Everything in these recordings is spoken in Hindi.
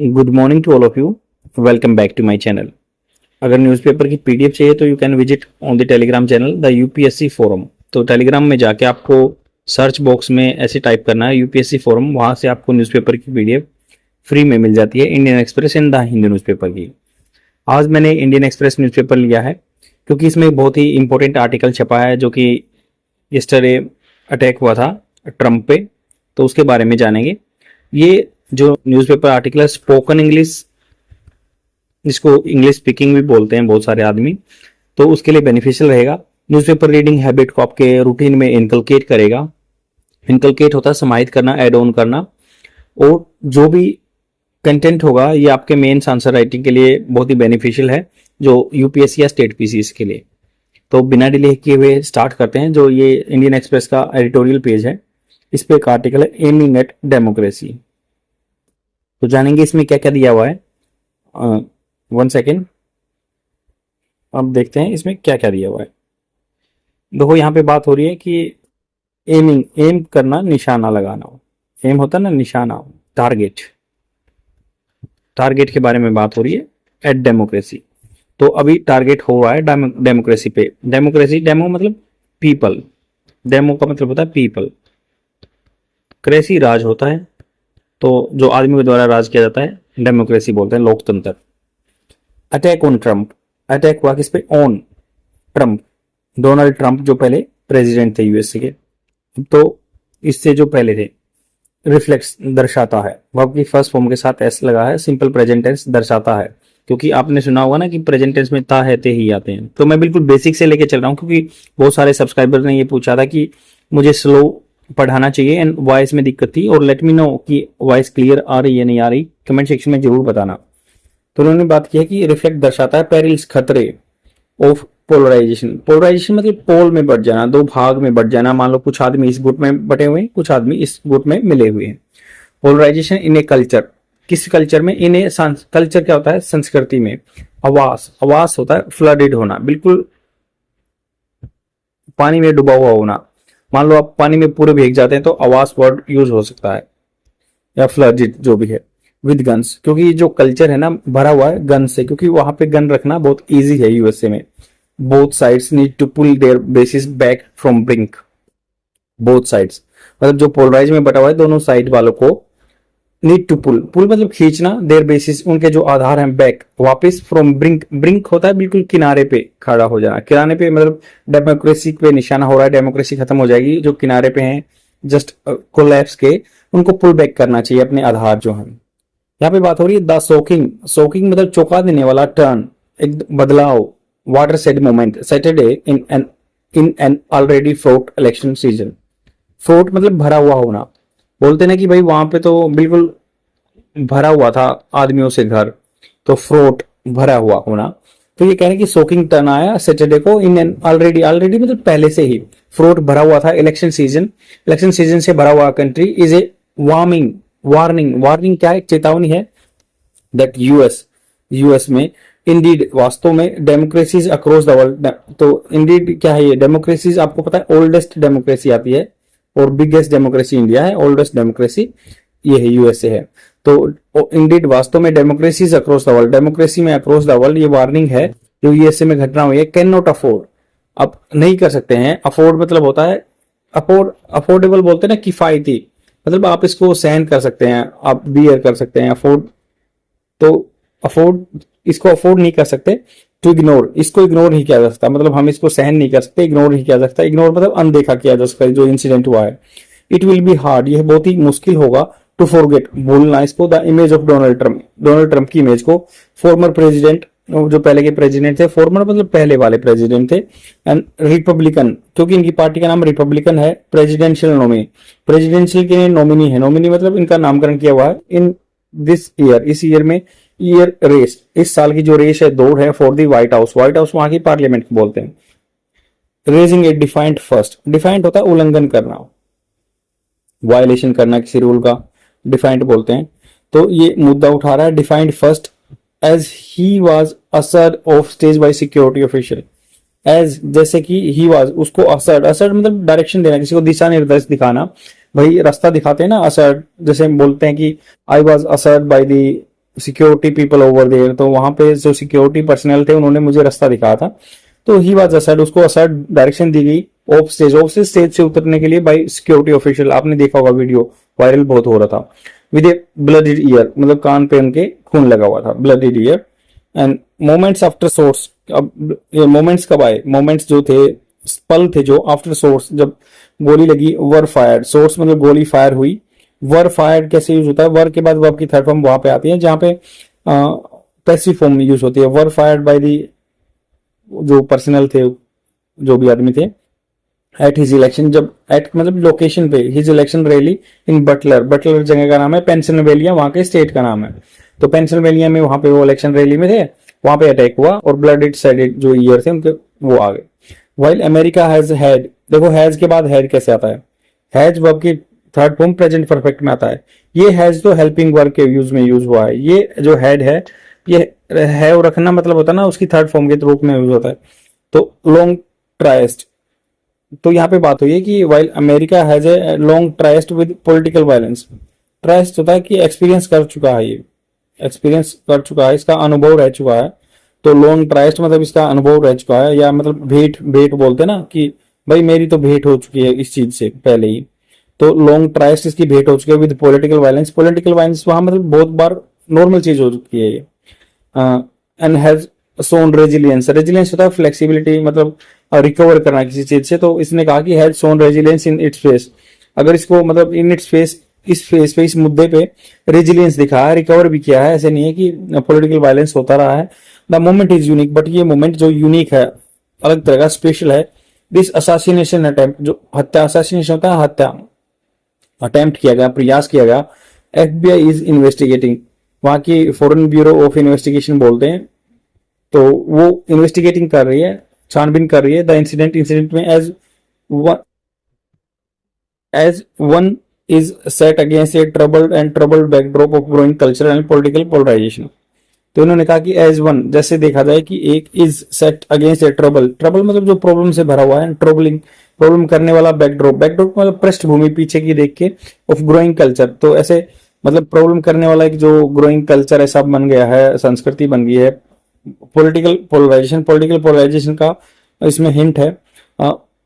Good morning to all of you. Welcome back to my channel. अगर न्यूज़पेपर की पीडीएफ चाहिए तो you can visit on the Telegram channel the UPSC forum. तो टेलीग्राम में जाके आपको सर्च बॉक्स में ऐसे टाइप करना है यूपीएससी फोरम, वहां से आपको न्यूज़पेपर की पीडीएफ फ्री में मिल जाती है, Indian express and the Hindu newspaper की। आज मैंने इंडियन एक्सप्रेस न्यूज़पेपर लिया है क्योंकि इसमें बहुत ही इंपॉर्टेंट आर्टिकल छपा है जो कि यस्टरडे अटैक हुआ था ट्रंप पे, तो उसके बारे में जानेंगे। ये जो न्यूज़पेपर आर्टिकल है स्पोकन इंग्लिश, जिसको इंग्लिश स्पीकिंग भी बोलते हैं बहुत सारे आदमी, तो उसके लिए बेनिफिशियल रहेगा। न्यूज़पेपर रीडिंग हैबिट को आपके रूटीन में इनकलकेट करेगा। इनकलकेट होता है समाहित करना, एड ऑन करना, और जो भी कंटेंट होगा ये आपके मेंस आंसर राइटिंग के लिए बहुत ही बेनिफिशियल है, जो यूपीएससी या स्टेट पीसीएस के लिए। तो बिना डिले किए हुए स्टार्ट करते हैं। जो ये इंडियन एक्सप्रेस का एडिटोरियल पेज है, इस पे एक आर्टिकल है एमिंग एट डेमोक्रेसी। तो जानेंगे इसमें क्या क्या दिया हुआ है। 1 सेकेंड, अब देखते हैं इसमें क्या क्या दिया हुआ है। देखो यहाँ पे बात हो रही है कि एमिंग, एम करना, निशाना लगाना। एम होता है ना निशाना, टारगेट, टारगेट के बारे में बात हो रही है एट डेमोक्रेसी। तो अभी टारगेट हो रहा है डेमोक्रेसी पे। डेमोक्रेसी, डेमो मतलब पीपल, डेमो का मतलब होता है पीपल, क्रेसी राज होता है, तो जो आदमी के द्वारा राज किया जाता है डेमोक्रेसी बोलते हैं, लोकतंत्र। अटैक ऑन ट्रंप, अटैक हुआ किस पे? ऑन ट्रंप, डोनाल्ड ट्रंप जो पहले प्रेसिडेंट थे यूएसए के। तो इससे जो पहले थे, रिफ्लेक्स दर्शाता है, वर्ब की फर्स्ट फॉर्म के साथ एस लगा है, सिंपल प्रेजेंट टेंस दर्शाता है, क्योंकि आपने सुना होगा ना कि प्रेजेंट टेंस में ता है ते ही आते हैं। तो मैं बिल्कुल बेसिक से लेके चल रहा हूँ, क्योंकि बहुत सारे सब्सक्राइबर ने ये पूछा था कि मुझे स्लो पढ़ाना चाहिए एंड वॉइस में दिक्कत थी, और लेट मी नो कि वॉइस क्लियर आ रही है नहीं आ रही, कमेंट सेक्शन में जरूर बताना। तो उन्होंने बात की है कि रिफ्लेक्ट दर्शाता है पेरिल्स, खतरे, ऑफ पोलराइजेशन। पोलराइजेशन मतलब पोल में बढ़ जाना, दो भाग में बढ़ जाना। मान लो कुछ आदमी इस गुट में बटे हुए हैं, कुछ आदमी इस गुट में मिले हुए हैं। पोलराइजेशन इन ए कल्चर, किस कल्चर में? इन ए कल्चर क्या होता है? संस्कृति में। आवास, आवास होता है फ्लडेड होना, बिल्कुल पानी में डूबा हुआ होना। मान लो आप पानी में पूरे भीग जाते हैं तो आवास वर्ड यूज हो सकता है, या फ्लडेड जो भी है। विद गन्स, क्योंकि जो कल्चर है ना भरा हुआ है गन से, क्योंकि वहां पे गन रखना बहुत इजी है यूएसए में। Both sides need to pull their basis back from brink. Both sides मतलब जो पोलराइज में बटा हुआ है, दोनों साइड वालों को नीड टू पुल, पुल मतलब खींचना, देयर बेसिस उनके जो आधार हैं, बैक वापस, फ्रॉम ब्रिंक, ब्रिंक होता है बिल्कुल किनारे पे खड़ा हो जाना। किनारे पे मतलब डेमोक्रेसी पे निशाना हो रहा है, डेमोक्रेसी खत्म हो जाएगी। जो किनारे पे हैं जस्ट कोलैप्स के, उनको पुल बैक करना चाहिए अपने आधार जो है। यहाँ पे बात हो रही है द सोकिंग, सोकिंग मतलब चौंका देने वाला, टर्न, एक बदलाव, water said moment, Saturday in an already fraught election season. Fraught मतलब भरा हुआ होना, बोलते ना कि भाई वहां पे तो बिल्कुल भरा हुआ था आदमियों से घर, तो फ्रॉट भरा हुआ होना। तो ये कह रहे हैं कि सोकिंग टर्न आया सैटरडे को इन एन ऑलरेडी, ऑलरेडी मतलब पहले से ही फ्रॉट भरा हुआ था इलेक्शन सीजन, इलेक्शन सीजन से भरा हुआ country is a warming, warning, warning क्या है? चेतावनी है। दैट यूएस में इंडीड, वास्तव में, डेमोक्रेसीज अक्रॉस द वर्ल्ड। तो इंडीड क्या है? ये डेमोक्रेसीज आपको पता है ओल्डेस्ट डेमोक्रेसी आती है, और बिगेस्ट डेमोक्रेसी इंडिया है, ओल्डेस्ट डेमोक्रेसी ये है, यूएसए है। तो इंडीड वास्तव में democracies across the world, democracy में अक्रॉस द वर्ल्ड ये वार्निंग है जो यूएसए में घटना हुई है। कैन नॉट अफोर्ड, अब नहीं कर सकते हैं। अफोर्ड मतलब होता है, अफोर्डेबल बोलते हैं ना, किफायती, मतलब आप इसको सहन कर सकते हैं, आप बियर कर सकते हैं। अफोर्ड, तो अफोर्ड, इसको अफोर्ड नहीं कर सकते। टू इग्नोर, इसको इग्नोर नहीं किया जा सकता, मतलब हम इसको सहन नहीं कर सकते, इग्नोर नहीं किया जा सकता। इग्नोर मतलब अनदेखा किया जा सकता है जो इंसिडेंट हुआ है। इट विल बी हार्ड, यह बहुत ही मुश्किल होगा। टू फॉरगेट, भूलना इसको, the image of Donald Trump, Donald Trump की इमेज को, फॉर्मर प्रेसिडेंट, जो पहले के प्रेसिडेंट थे, फॉर्मर मतलब पहले वाले प्रेसिडेंट थे, एंड रिपब्लिकन, क्योंकि इनकी पार्टी का नाम रिपब्लिकन है। प्रेसिडेंशियल नॉमिनी, प्रेसिडेंशियल के नॉमिनी है, नॉमिनी मतलब इनका नामकरण किया हुआ है। इन दिस ईयर, इस ईयर में, ईयर रेस, इस साल की जो रेस है, दौड़ है, for the white house, white house वहां की पार्लियामेंट को बोलते हैं। रेजिंग ए डिफाइंड फर्स्ट, डिफाइंड होता है उल्लंघन करना, वायलेशन करना किसी रूल का, डिफाइंड बोलते हैं। तो ये मुद्दा उठा रहा है defined first as he was ushered off stage by security official. As जैसे कि ही वाज, उसको असर्ड, असर्ड मतलब डायरेक्शन देना, किसी को दिशा निर्देश दिखाना, भाई रास्ता दिखाते हैं ना असर्ड, जैसे बोलते हैं कि I was ushered by the security people over there, तो वहां पे जो सिक्योरिटी पर्सनल थे उन्होंने मुझे रास्ता दिखाया था। तो ही वाज असाइड, उसको असाइड डायरेक्शन दी गई ऑफ स्टेज से उतरने के लिए बाई सिक्योरिटी ऑफिशियल। आपने देखा होगा वीडियो, वायरल बहुत हो रहा था। विद ए ब्लडेड ईयर, मतलब कान पे उनके खून लगा हुआ था, blooded year. And moments after source, अब ये मोमेंट्स कब आए? मोमेंट्स जो थे, पल थे जो आफ्टर सोर्स, जब गोली लगी, वर फायर, सोर्स मतलब गोली फायर हुई। वर फायर कैसे यूज होता है? वर के बाद वर्ब की थर्ड फॉर्म वहां पे आती है जहां पे पैसिव फॉर्म में यूज होती है। वर फायर्ड बाय दी, जो पर्सनल थे, जो भी आदमी थे, एट हिज इलेक्शन, जब एट मतलब लोकेशन पे, his election rally in Butler, Butler जगह का नाम है, पेंसिल्वेनिया वहां के स्टेट का नाम है। तो पेंसिल्वेनिया में वहां पे वो इलेक्शन रैली में थे, वहां पे अटैक हुआ और ब्लडेड साइडेड जो ईयर थे उनके वो आ गए। वाइल अमेरिका हैज हैड, देखो हैज के बाद हैड कैसे आता है? हैज वर्ब की थर्ड फॉर्म प्रेजेंट परफेक्ट में आता है। ये हैज तो हेल्पिंग वर्ब के यूज में यूज हुआ है। ये जो हैड है, ये है रखना मतलब होता है ना, उसकी थर्ड फॉर्म के रूप में यूज होता है। तो लॉन्ग ट्राइस्ट, तो यहाँ पे बात हुई है कि while America has a long tryst with political violence. Tryst होता है कि एक्सपीरियंस कर चुका है, ये एक्सपीरियंस कर चुका है, इसका अनुभव रह चुका है। तो लॉन्ग ट्राइस्ट मतलब इसका अनुभव रह चुका है, या मतलब भेंट, भेंट बोलते हैं ना कि भाई मेरी तो भेंट हो चुकी है इस चीज से पहले ही। तो लॉन्ग ट्राइस्ट इसकी भेंट हो चुकी है with political violence. Political violence वहां मतलब बहुत बार नॉर्मल चीज हो चुकी है ये। And has sown resilience, resilience होता है फ्लेक्सिबिलिटी, मतलब रिकवर करना किसी चीज से। तो इसने कहा कि has sown resilience in its face, अगर इसको मतलब इन इट्स फेस, इस फेस पे, इस मुद्दे पे रेजिलियंस दिखा है, रिकवर भी किया है। ऐसे नहीं है कि पॉलिटिकल वायलेंस होता रहा है। The moment is unique, but ये मोमेंट जो यूनिक है, अलग तरह का स्पेशल है। दिस असासिनेशन अटेम्प्ट, जो हत्या, असासिनेशन होता है हत्या, अटेम्प्ट किया गया, प्रयास किया गया। FBI इज इन्वेस्टिगेटिंग, वहां की फॉरेन ब्यूरो ऑफ इन्वेस्टिगेशन बोलते हैं, तो वो इन्वेस्टिगेटिंग कर रही है, छानबीन कर रही है। द इंसिडेंट, इंसिडेंट में as one is set against a troubled backdrop of growing cultural and political polarisation. तो इन्होंने कहा कि एज वन, जैसे देखा जाए कि एक is set against A trouble, trouble मतलब जो प्रॉब्लम से भरा हुआ है, ट्रबलिंग, प्रॉब्लम करने वाला बैकड्रॉप, बैकड्रॉप मतलब पृष्ठभूमि पीछे की देख के, ऑफ ग्रोइंग कल्चर, तो ऐसे मतलब प्रॉब्लम करने वाला एक जो ग्रोइंग कल्चर ऐसा बन गया है, संस्कृति बन गई है। पॉलिटिकल पोलराइजेशन, पॉलिटिकल पोलराइजेशन का इसमें हिंट है।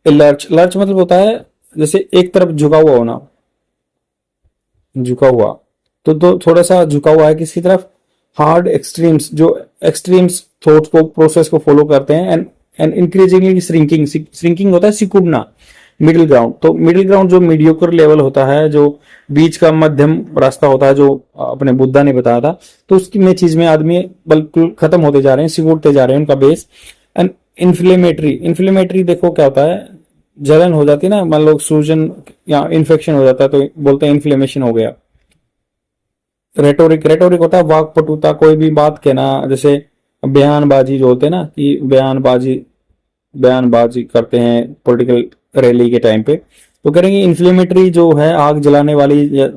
लर्च, लर्च मतलब होता है जैसे एक तरफ झुका हुआ होना, झुका हुआ, तो थोड़ा सा झुका हुआ है किसी तरफ। हार्ड एक्सट्रीम्स, जो एक्सट्रीम्स थॉट्स को, प्रोसेस को फॉलो करते हैं। एंड इंक्रीजिंगली श्रिंकिंग, श्रिंकिंग होता है सिकुड़ना। मिडिल ग्राउंड, तो मिडिल ग्राउंड जो मीडियोकर लेवल होता है, जो बीच का मध्यम रास्ता होता है, जो अपने बुद्धा ने बताया था, तो उसकी में चीज में आदमी बिल्कुल खत्म होते जा रहे हैं, सिकुड़ते जा रहे हैं उनका बेस। एंड इन्फ्लेमेटरी, इन्फ्लेमेटरी देखो क्या होता है, जलन हो जाती है ना, मान लो सूजन या इन्फेक्शन हो जाता है तो बोलते हैं इन्फ्लेमेशन हो गया। रेटोरिक, रेटोरिक होता है वाक्पटुता, कोई भी बात कहना, जैसे बयानबाजी जो होते हैं ना, कि बयानबाजी, बयानबाजी करते हैं पॉलिटिकल रैली के टाइम पे, तो करेंगे इन्फ्लेमेटरी जो है, आग जलाने वाली या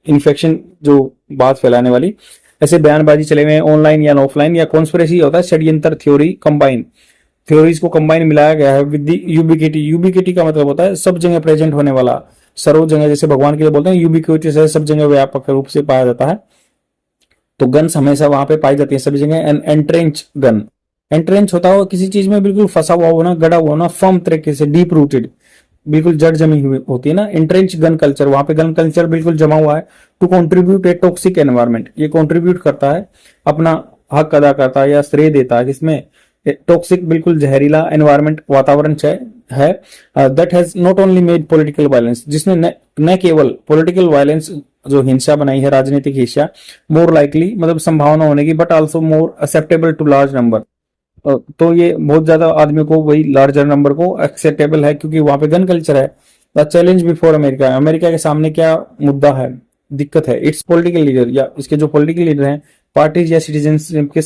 इन्फेक्शन जो बात फैलाने वाली, ऐसे बयानबाजी चले हुए हैं ऑनलाइन या ऑफलाइन। या कॉन्स्पिरेसी होता है षड्यंत्र, थ्योरी, कंबाइन, थ्योरीज को कंबाइन मिलाया गया है विद दी यूबिकिटी। यूबिकिटी का मतलब होता है सब जगह प्रेजेंट होने वाला, सर्व जगह, जैसे भगवान के लिए बोलते हैं यूबिक्विटी से, सब जगह व्यापक रूप से पाया जाता है। तो गन्स हमेशा वहां पे पाई जाती है सभी जगह। एन एंट्रेंच गन, एंट्रेंच होता हो किसी चीज में बिल्कुल फंसा हुआ होना, गड़ा हुआ होना, फर्म तरीके से, डीप रूटेड, बिल्कुल जड़ जमी हुई होती है ना। एंट्रेंच गन कल्चर, वहां पे गन कल्चर बिल्कुल जमा हुआ है। To contribute a toxic environment, ये कॉन्ट्रीब्यूट करता है, अपना हक अदा करता है या श्रेय देता है, इसमें टॉक्सिक बिल्कुल जहरीला एनवायरमेंट, वातावरण है। That has not only made political violence, जिसने न केवल पॉलिटिकल वायलेंस जो हिंसा बनाई है, राजनीतिक हिंसा, मोर लाइकली मतलब संभावना होने की, but also more acceptable to large number. तो ये बहुत ज्यादा आदमियों को, वही लार्जर नंबर को एक्सेप्टेबल है, क्योंकि वहां पे गन कल्चर है। The challenge before America, America के सामने क्या मुद्दा है, दिक्कत है? इट्स पॉलिटिकल लीडर, या इसके जो पॉलिटिकल लीडर हैं, पार्टीज या सिटीजन्स के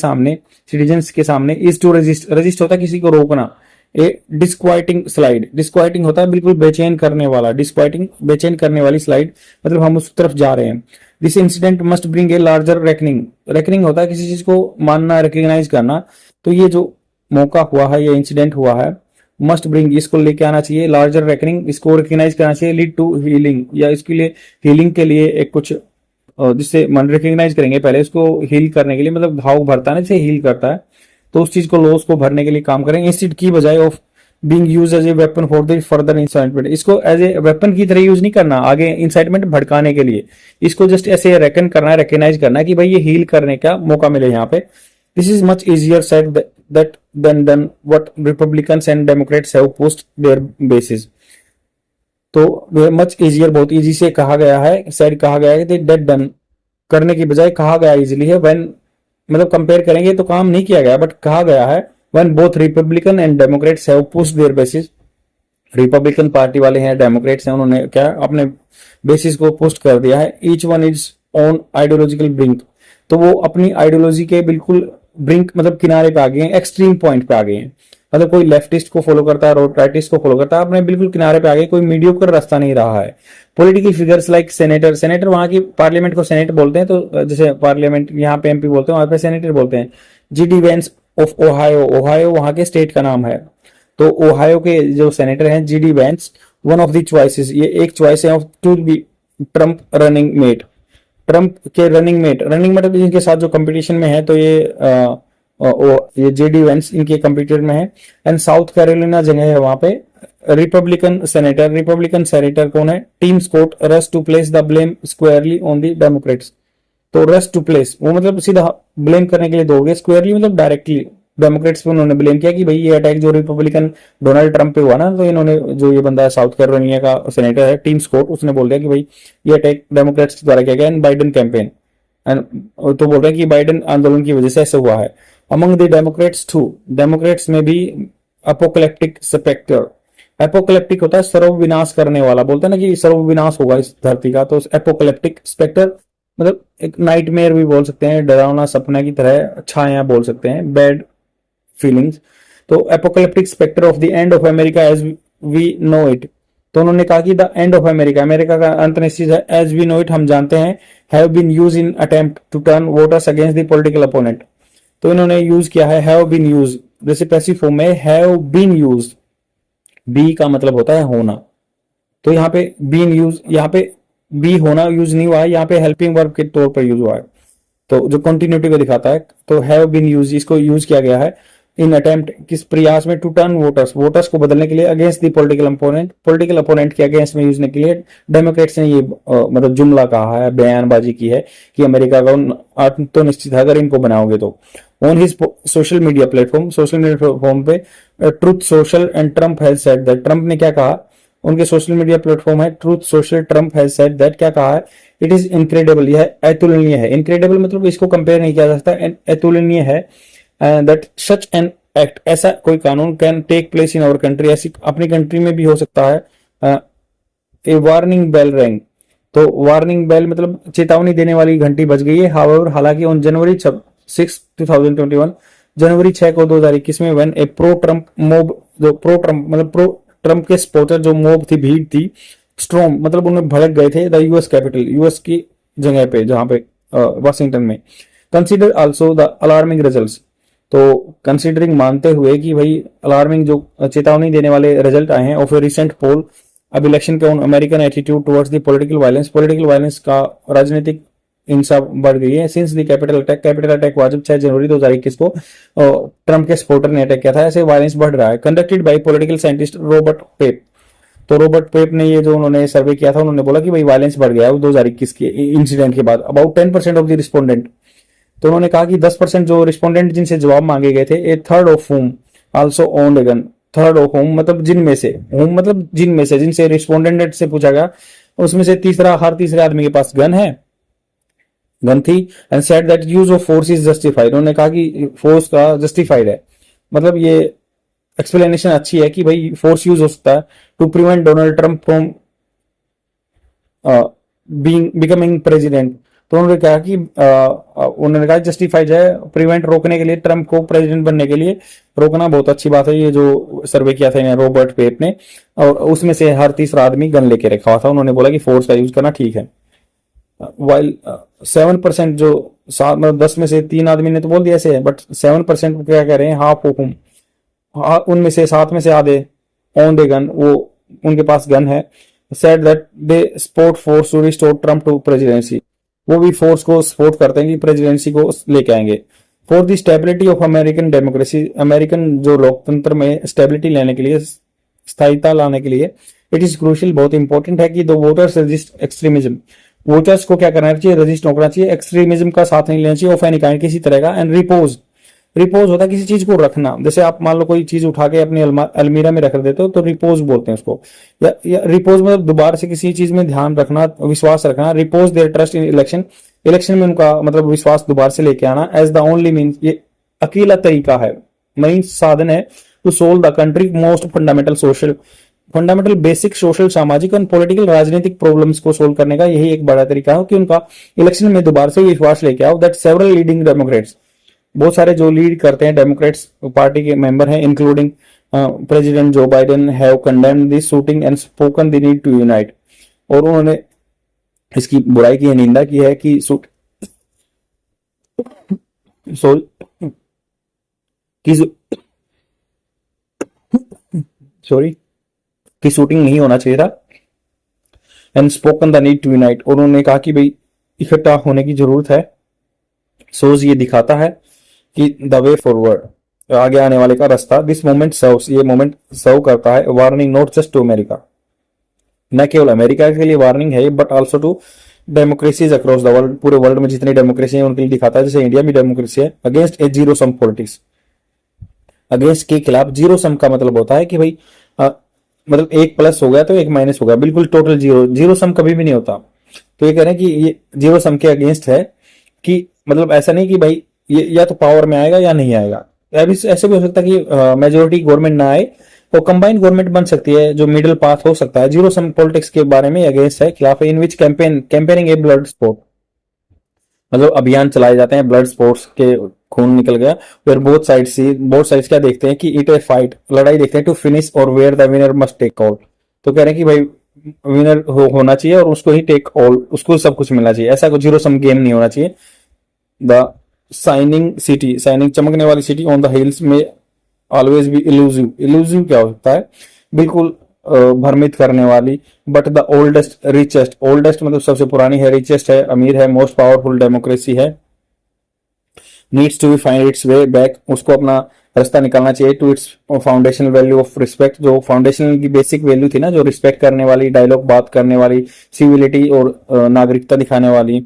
सामने इज टू रेजिस्ट, रेजिस्ट होता है किसी को रोकना। ए डिस्क्वाइटिंग स्लाइड, डिस्क्वाइटिंग होता है बिल्कुल बेचैन करने वाला, डिस्क्वाइटिंग बेचैन करने वाली स्लाइड, मतलब हम उस तरफ जा रहे हैं। This incident must bring a larger reckoning, reckoning होता है किसी चीज को मानना, रिकग्नाइज करना। तो ये जो मौका हुआ है, ये इंसिडेंट हुआ है, मस्ट ब्रिंग, इसको लेके आना चाहिए लार्जर रेकनिंग, इसको रिकग्नाइज करना चाहिए, लीड टू हीलिंग, या इसके लिए हीलिंग के लिए एक कुछ जिससे मन रिकग्नाइज करेंगे पहले उसको हील करने के लिए, मतलब घाव भरता है ना, जिसे हील करता है, तो उस चीज को लॉस को भरने के लिए काम करेंगे, इंस्टेड की बजाय of being used as a weapon for the further incitement. इसको एज ए वेपन की तरह यूज नहीं करना आगे इंसाइटमेंट भड़काने के लिए, इसको जस्ट ऐसे रेकन करना है, रिकग्नाइज करना है कि भाई ये हील करने का मौका मिले यहाँ पे। This is much easier said that than what Republicans and Democrats have post their basis. तो मच इजियर, बहुत इजी से कहा गया है, सेड कहा गया है, दैट डन करने की बजाय कहा गया इजिली है, व्हेन मतलब कंपेयर करेंगे तो काम नहीं किया गया बट कहा गया है, when both Republican and Democrats have pushed their basis. Republican party वाले हैं, डेमोक्रेट्स हैं, उन्होंने क्या अपने बेसिस को पोस्ट कर दिया है। Each one is on ideological brink, तो वो अपनी आइडियोलॉजी के बिल्कुल ब्रिंक मतलब किनारे पे आ गए हैं, एक्सट्रीम पॉइंट पे आ गए हैं। मतलब कोई लेफ्टिस्ट को फॉलो करता है, राइटिस्ट को फॉलो करता है, अपने बिल्कुल किनारे पे आ गए, कोई मीडियोकर रास्ता नहीं रहा है। पॉलिटिकल फिगर्स लाइक सेनेटर वहां की पार्लियामेंट को सेनेट बोलते हैं, तो जैसे पार्लियामेंट यहाँ पे एमपी बोलते हैं, वहां पे सेनेटर बोलते हैं। JD Vance of Ohio, Ohio वहां के स्टेट का नाम है, तो ओहायो के जो सेनेटर हैं JD Vance, one of the choices, ये एक चॉइस है of to be Trump running mate, Trump के रनिंग मेट, रनिंग मेट जिनके साथ जो कंपटीशन में है, तो ये जेडी वेंस इनके कंप्यूटर में है। एंड साउथ कैरोलिना जगह है वहां पे रिपब्लिकन सेनेटर कौन है, Tim Scott, rush to place the blame squarely on the Democrats. तो रश टू प्लेस वो मतलब सीधा ब्लेम करने के लिए दोगे, स्क्वायरली मतलब डायरेक्टली डेमोक्रेट्स पे उन्होंने ब्लेम किया कि भाई ये अटैक जो रिपब्लिकन डोनाल्ड ट्रंप पे हुआ ना, तो इन्होंने जो ये बंदा साउथ कैरोलिना का सेनेटर है टीम स्कॉट, उसने बोल दिया कि भाई ये अटैक डेमोक्रेट्स द्वारा किया गया एंड बाइडेन कैंपेन, एंड तो बोल रहे हैं कि बाइडेन आंदोलन की वजह से ऐसा हुआ है। Among the Democrats too, Democrats में भी अपोकलिप्टिक स्पेक्टर, एपोकलिप्टिक होता है सर्वविनाश करने वाला, बोलते हैं ना कि सर्वविनाश होगा इस धरती का, तो एपोकलिप्टिक स्पेक्टर मतलब एक नाइटमेयर भी बोल सकते हैं, डरावना सपना की तरह, छाया बोल सकते हैं, बैड फीलिंग्स। तो apocalyptic spectre of the end of America as we know it, तो उन्होंने कहा कि the end of America, America का अंत निश्चित है, एज वी नो इट हम जानते हैं, have been use in attempt to turn voters against the political opponent. तो इन्होंने यूज किया है हैव बीन यूज, जैसे पैसिव फॉर्म में हैव बीन यूज, बी का मतलब होता है होना, तो यहाँ पे बीन यूज, यहाँ पे बी होना यूज नहीं हुआ है, यहाँ पे हेल्पिंग वर्ब के तौर पर यूज हुआ है, तो जो कंटिन्यूटी को दिखाता है, तो हैव बीन यूज इसको यूज किया गया है इन अटेम्प्ट, किस प्रयास में, टू टर्न वोटर्स को बदलने के लिए अगेंस्ट द पॉलिटिकल अपोनेंट के अगेंस्ट में यूजने के लिए डेमोक्रेट्स ने ये मतलब जुमला कहा है, बयानबाजी की है कि अमेरिका का तो निश्चित है अगर इनको बनाओगे तो। On his social media platform पे Truth Social and Trump has said that, Trump ने क्या कहा, उनके सोशल मीडिया प्लेटफॉर्म है Truth Social, Trump has said that, क्या कहा है, इट इज इनक्रेडिबल, यह अतुलनीय है, इनक्रेडिबल मतलब इसको कंपेयर नहीं किया जा सकता, अतुलनीय है, दैट सच एन एक्ट, ऐसा कोई कानून can take place in our country, ऐसी अपनी कंट्री में भी हो सकता है। ए वार्निंग बेल रैंग, तो वार्निंग बेल मतलब चेतावनी देने वाली घंटी बज गई है। हाउएवर हालांकि ऑन जनवरी 6 2021, जनवरी 6 को 2021 में when A pro Trump mob, जो प्रो ट्रम्प मतलब प्रो ट्रम्प के सपोर्टर जो मोब थी, भीड़ थी, स्ट्रॉम मतलब उन्हें भड़क गए थे द यूएस कैपिटल, यूएस की जगह पे जहां पे वाशिंगटन में। Consider also the alarming results, तो कंसीडरिंग मानते हुए कि भाई अलार्मिंग जो चेतावनी देने वाले रिजल्ट आए हैं ऑफ ए रिसेंट पोल अब इलेक्शन के on American attitude towards the political violence का राजनीतिक हिंसा बढ़ गई है सिंस द कैपिटल अटैक हुआ जब 6 जनवरी 2021 को ट्रंप के सपोर्टर ने अटैक किया था, ऐसे वायलेंस बढ़ रहा है। Conducted by political scientist Robert Pape, तो रॉबर्ट पेप ने ये जो उन्होंने सर्वे किया था, उन्होंने बोला कि भाई वायलेंस बढ़ गया है 2021 के इंसिडेंट के बाद, अबाउट 10% ऑफ द रिस्पोंडेंट, तो उन्होंने कहा कि 10% जो रिस्पोंडेंट जिनसे जवाब मांगे गए थे, a third of home also owned a gun, third of home मतलब जिनमें से, होम मतलब जिनमें से, जिनसे रिस्पोंडेंट से पूछा गया उसमें से हर तीसरे आदमी के पास गन थी and said that use of force is justified, उन्होंने कहा कि फोर्स का जस्टिफाइड है, मतलब ये एक्सप्लेनेशन अच्छी है कि भाई फोर्स यूज हो सकता है to prevent Donald Trump from becoming president, तो उन्होंने कहा कि उन्होंने कहा जस्टिफाइड है, प्रिवेंट रोकने के लिए, ट्रंप को प्रेसिडेंट बनने के लिए रोकना बहुत अच्छी बात है। ये जो सर्वे किया था रॉबर्ट पेप ने, और उसमें से हर तीसरा आदमी गन लेके रखा हुआ था, उन्होंने बोला कि फोर्स का यूज करना ठीक है। वाइल 7% जो मतलब 10 में से 3 आदमी ने तो बोल दिया ऐसे है, बट 7% क्या कह रहे हैं, हाफ हुकुम, उनमें से 7 में से आधे ऑन द गन, वो उनके पास गन है, said that they support force to restore Trump to presidency, वो भी फोर्स को सपोर्ट करते हैं कि प्रेसिडेंसी को लेके आएंगे। For the stability of American democracy, American जो लोकतंत्र में स्टेबिलिटी लेने के लिए, स्थायिता लाने के लिए, इट इज क्रूशियल, बहुत इंपॉर्टेंट है कि the voters resist extremism, voters को क्या करना चाहिए, रजिस्ट होना चाहिए, एक्सट्रीमिज्म का साथ नहीं लेना चाहिए ऑफ एनी काइंड, किसी तरह का। एंड रिपोज, रिपोज होता है किसी चीज को रखना, जैसे आप मान लो कोई चीज उठा के अपनी अलमीरा में रख देते हो तो रिपोज बोलते हैं उसको, या रिपोज मतलब दोबारा से किसी चीज में ध्यान रखना, विश्वास रखना। Repose their trust in election, election में उनका मतलब विश्वास दोबारा से लेके आना। एज द ओनली मीन, ये अकेला तरीका है, मीन साधन है to solve the country most fundamental social, fundamental basic social, सामाजिक और पॉलिटिकल, राजनीतिक प्रॉब्लम्स को सोल्व करने का यही एक बड़ा तरीका है कि उनका इलेक्शन में दोबारा से विश्वास लेके आओ। दैट सेवरल लीडिंग डेमोक्रेट्स, बहुत सारे जो लीड करते हैं डेमोक्रेट्स पार्टी के मेंबर हैं, including president Joe Biden, have condemned this shooting and spoken the need to unite, और उन्होंने इसकी बुराई की, निंदा की है कि कि शूटिंग नहीं होना चाहिए था, and spoken the need to unite, और उन्होंने कहा कि भाई इकट्ठा होने की जरूरत है। सोज ये दिखाता है कि द वे फॉरवर्ड, आगे आने वाले का रास्ता। दिस मोमेंट सर्व्स, ये मोमेंट सर्व करता है warning not just to America, न केवल अमेरिका के लिए वार्निंग है, but also to democracies across the world, पूरे वर्ल्ड में जितनी डेमोक्रेसी है उनके लिए दिखाता है। जैसे इंडिया में डेमोक्रेसी है, अगेंस्ट ए जीरो सम पॉलिटिक्स, अगेंस्ट के खिलाफ। जीरो सम का मतलब होता है कि भाई मतलब एक प्लस हो गया तो एक माइनस हो गया, बिल्कुल टोटल जीरो, जीरो सम कभी भी नहीं होता। तो ये कह रहे हैं कि ये जीरो सम के अगेंस्ट है, कि मतलब ऐसा नहीं कि भाई ये या तो पावर में आएगा या नहीं आएगा। अभी ऐसे भी हो सकता है कि मेजोरिटी गवर्नमेंट ना आए तो कंबाइंड गवर्नमेंट बन सकती है, जो मिडिल पाथ हो सकता है। जीरो सम पॉलिटिक्स के बारे में अगेंस्ट है, खिलाफ है। इन विच कैंपेनिंग ए ब्लड स्पोर्ट, मतलब अभियान चलाए जाते हैं ब्लड स्पोर्ट्स के, खून निकल गया। फिर बोथ साइड्स क्या देखते हैं कि इट ए फाइट, लड़ाई देखते हैं, टू फिनिश और where the winner must take all. तो कह रहे हैं कि भाई विनर होना चाहिए और उसको ही टेक ऑल, उसको सब कुछ मिलना चाहिए, ऐसा कोई जीरो सम गेम नहीं होना चाहिए। द साइनिंग सिटी, साइनिंग चमकने वाली सिटी ऑन द हिल्स में ऑलवेज बी इल्यूजिव, इल्यूजिव क्या हो सकता है, बिल्कुल भ्रमित करने वाली। But the oldest richest, oldest मतलब सबसे पुरानी है, रिचेस्ट है, अमीर है, मोस्ट पावरफुल डेमोक्रेसी है। Needs to be find its way back, उसको अपना रास्ता निकालना चाहिए to its foundational value of respect, जो फाउंडेशनल की बेसिक वैल्यू थी ना, जो रिस्पेक्ट करने वाली, डायलॉग बात करने वाली, सिविलिटी और नागरिकता दिखाने वाली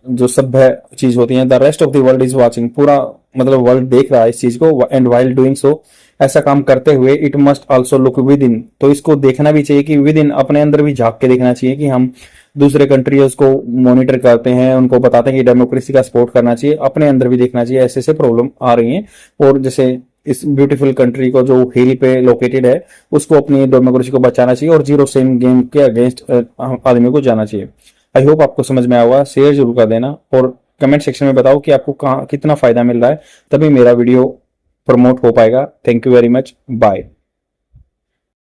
जो सभ्य चीज होती है। The rest of the world is watching, पूरा मतलब वर्ल्ड देख रहा है इस चीज को। एंड वाइल डूइंग सो, ऐसा काम करते हुए, it must also look with in, तो इसको देखना भी चाहिए कि विद इन, अपने अंदर भी झांक के देखना चाहिए कि हम दूसरे कंट्रीज को मॉनिटर करते हैं, उनको बताते हैं कि डेमोक्रेसी का सपोर्ट करना चाहिए, अपने अंदर भी देखना चाहिए। ऐसे ऐसे प्रॉब्लम आ रही हैं, और जैसे इस ब्यूटीफुल कंट्री को जो हिल पे लोकेटेड है, उसको अपनी डेमोक्रेसी को बचाना चाहिए, और जीरो सम गेम के अगेंस्ट आदमी को जाना चाहिए। आई होप आपको समझ में आया होगा, शेयर जरूर कर देना, और कमेंट सेक्शन में बताओ कि आपको कहाँ कितना फायदा मिल रहा है, तभी मेरा वीडियो प्रमोट हो पाएगा। Thank you very much, bye.